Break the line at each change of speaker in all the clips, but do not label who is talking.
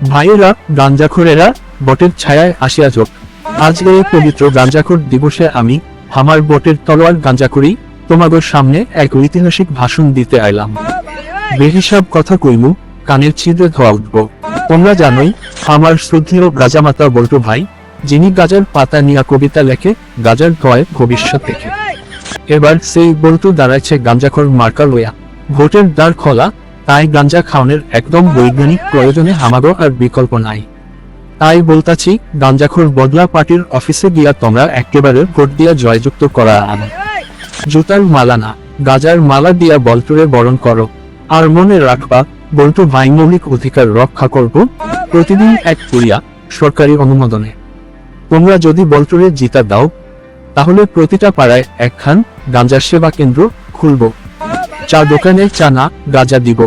ভাইয়েরা, গাঞ্জাখোরেরা বটের ছায়ায় আসিয়া যোগ। আজকের এই পবিত্র গাঞ্জাখোর দিবসে আমি আমার বটের তলোয়ার গাঞ্জাখুরি তোমাদের সামনে এক ঐতিহাসিক ভাষণ দিতে আইলাম। বেহিসাব কথা কইমু, কানের ছিদ্রে ধোয়া উঠব। তোমরা জানোই আমার শ্রদ্ধেয় গাজামাতা বল্টু ভাই, যিনি গাজার পাতা নিয়া কবিতা লেখে গাজার ধোয়ায় ভবিষ্যৎ দেখে। এবার সেই বল্টু দাঁড়াইছে গাঞ্জাখোর মার্কা লইয়া। ভোটের দ্বার খোলা, তাই গাঞ্জা খাওয়ানোর একদম বৈজ্ঞানিক প্রয়োজনে আমাগো আর বিকল্প নাই। তাই বলতাছি, গাঞ্জাখোর বদলা পার্টির অফিসে গিয়া তোমরা একেবারে ভোট দিয়া জয়যুক্ত করা আনো। জুতার মালা না, গাজার মালা দিয়া বল্টুরে বরণ করো। আর মনে রাখবা, বল্টু ভাই মৌলিক অধিকার রক্ষা করব প্রতিদিন এক করিয়া সরকারি অনুমোদনে। তোমরা যদি বল্টুরে জিতা দাও, তাহলে প্রতিটা পাড়ায় একখান গাঞ্জার সেবা কেন্দ্র খুলব। চা দোকানে চা না, গাঁজা দিব।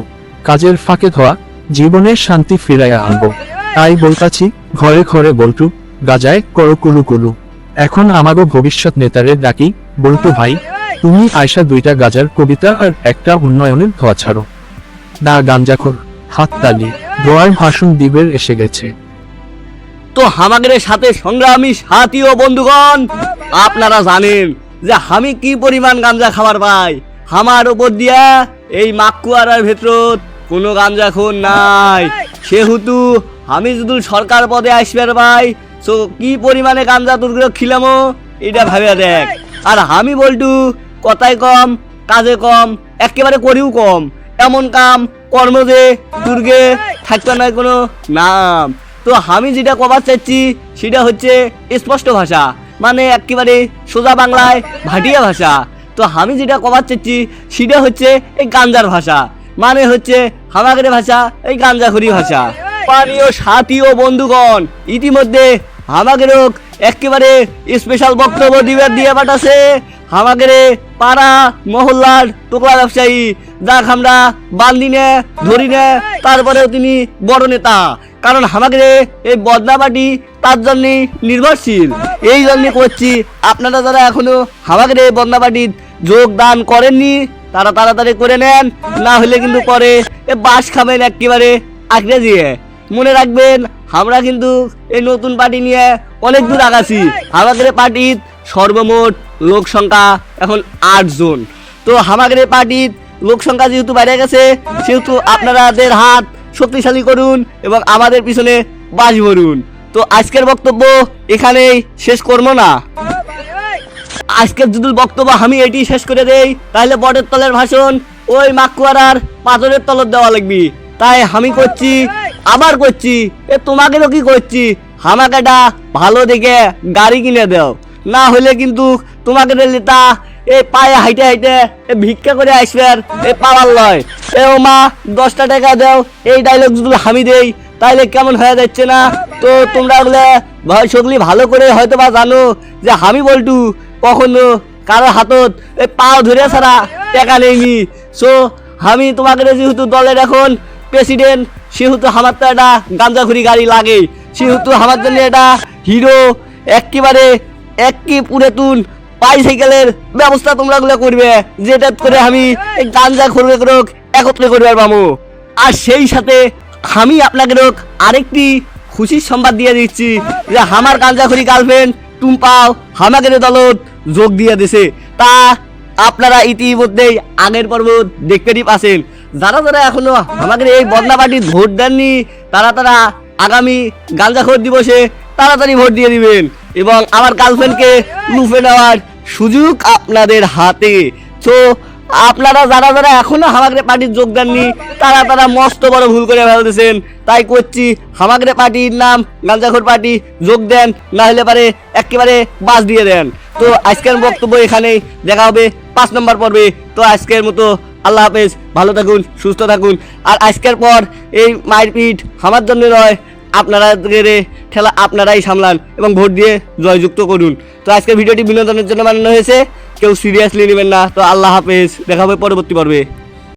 কাজের ফাঁকে ধোয়া, জীবনের শান্তি ফিরাইয়া আনব। তাই বলতাছি, ঘরে ঘরে বল্টু, গাজায় করো কুলু কুলু। এখন আমাগো ভবিষ্যৎ নেতারে ডাকি, বল্টু ভাই, তুমি আয়সা দুইটা গাজার কবিতা আর একটা উন্নয়নের ধোয়া ছাড়ো। না গাঞ্জাখোর, হাততালি, দোয়ার ভাষণ দিবের এসে গেছে।
তো আমাদের সাথে সংগ্রামী সাথী ও বন্ধুগণ, আপনারা জানেন যে আমি কি পরিমাণ গাঞ্জা খাবার পাই। আমার উপর দিয়া এই মাকুয়ারার ভেতর কোনো গাঞ্জাখোর নাই, সেহেতু আমি যদি সরকার পদে আসবার পাই, তো কি পরিমাণে গাঞ্জা তুরগুলো খিলামো এটা ভাবে দেখ। আর আমি বলটু কথাই কম, কাজে কম, একেবারে করিও কম। এমন কাম কর্ম যে তুর্গে থাকতে নয় কোনো নাম। তো আমি যেটা কবার চাইছি সেটা হচ্ছে স্পষ্ট ভাষা, মানে একেবারে সোজা বাংলায় ভাটিয়া ভাষা। তো আমি যেটা কবার চাইছি সেটা হচ্ছে এই গাঞ্জার ভাষা, মানে হচ্ছে হামাগের ভাষা, এই গাঞ্জাখুরি ভাষা। প্রিয় সাথী ও বন্ধুগণ, ইতিমধ্যে আমাদেরও একেবারে স্পেশাল বক্তব্য দিবার দিয়ে পাঠাছে আমাদের পাড়া মহল্লার টোকলা ব্যবসায়ী, যাক আমরা বান্দি নে ধরি নে, তারপরেও তিনি বড় নেতা। কারণ আমাদের এই বদনাবাটি তার জন্য নির্ভরশীল। এই জন্য করছি, আপনারা যারা এখনো আমাদের এই বদনাবাটির যোগদান করেননি, তারা তাড়াতাড়ি করে নেন, না হলে কিন্তু পরে এ বাস খাবেন একেবারে আঁকড়ে দিয়ে। মনে রাখবেন, আমরা কিন্তু এই নতুন পার্টি নিয়ে অনেক দূর আগাছি। আমাদের পার্টির সর্বমোট লোক সংখ্যা এখন 8 জন। তো আমাদের পার্টির লোক সংখ্যা যেহেতু বেড়ে গেছে, সেহেতু আপনাদের হাত শক্তিশালী করুন এবং আমাদের পিছনে বাস ভরুন। তো আজকের বক্তব্য এখানেই শেষ করবো না। আজকের যদি বক্তব্য আমি এটি শেষ করে দেই, তাহলে বটের তলের ভাষণ ওই মাকুয়ারার পাথরের তলত দেওয়া লাগবে। তাই আমি করছি, আবার করছি, এ তোমাকেও কি করছি, আমাকে একটা ভালো দেখে গাড়ি কিনে দাও, না হলে কিন্তু তোমাকে নেতা এই পায়ে হাইটে হাইটে ভিক্ষা করে আসবে আর এই পাওয়ার লয়। এ ও মা 10টা টাকা দাও, এই ডায়লগ যদি আমি দেই তাইলে কেমন হয়ে যাচ্ছে না? তো তোমরা ওগুলো সকলি ভালো করে হয়তো বা জানো যে আমি বলটু কখনো কারো হাতত এই পাও ধরে ছাড়া টাকা নেইনি। সো আমি তোমাকে যেহেতু দলের এখন প্রেসিডেন্ট, সেহেতু আমার তো একটা গাঞ্জাখুরি গাড়ি লাগে, সেহেতু আমার জন্য এটা হিরো একেবারে একই পুরাতন বাইসাইকেলের ব্যবস্থা তোমরা গুলো করবে, যেটা করে আমি এই গাঞ্জাখুরি একত্রে করবে পাবো। আর সেই সাথে আমি আপনাকে আরেকটি খুশির সংবাদ দিয়ে দিচ্ছি যে আমার গাঞ্জাখুরি গার্লফ্রেন্ড টুম্পাও আমাদের দলত যোগ দিয়ে দিছে। তা আপনারা ইতিমধ্যেই আগের পর্ব দেখতেই পাচ্ছেন। যারা যারা এখনো আমাদের এই বদনা পার্টির ভোট দেননি, তারা আগামী গাঞ্জাখোর দিবসে তাড়াতাড়ি ভোট দিয়ে দিবেন এবং আমার গার্লফ্রেন্ডকে লুফে নেওয়ার সুযোগ আপনাদের হাতে। তো আপনারা যারা যারা এখনো আমাদের পার্টির যোগ দেননি, তারা মস্ত বড় ভুল করে ফেলতেছেন। তাই করছি, আমাদের পার্টির নাম গাঞ্জাখোর পার্টি, যোগ দেন, না হলে পারে একেবারে বাস দিয়ে দেন। তো আজকের বক্তব্য এখানেই, দেখা হবে 5 নম্বর পর্বে। তো আজকের মতো আল্লাহ হাফেজ, ভালো থাকুন, সুস্থ থাকুন। আর আজকের পর এই মারপিট আমার জন্য নয়, আপনারা ঠেলা আপনারাই সামলান এবং ভোট দিয়ে জয়যুক্ত করুন। তো আজকের ভিডিওটি বিনোদনের জন্য বানানো হয়েছে, কেউ সিরিয়াসলি নেবেন না। তো আল্লাহ হাফেজ, দেখা হবে পরবর্তী পর্বে।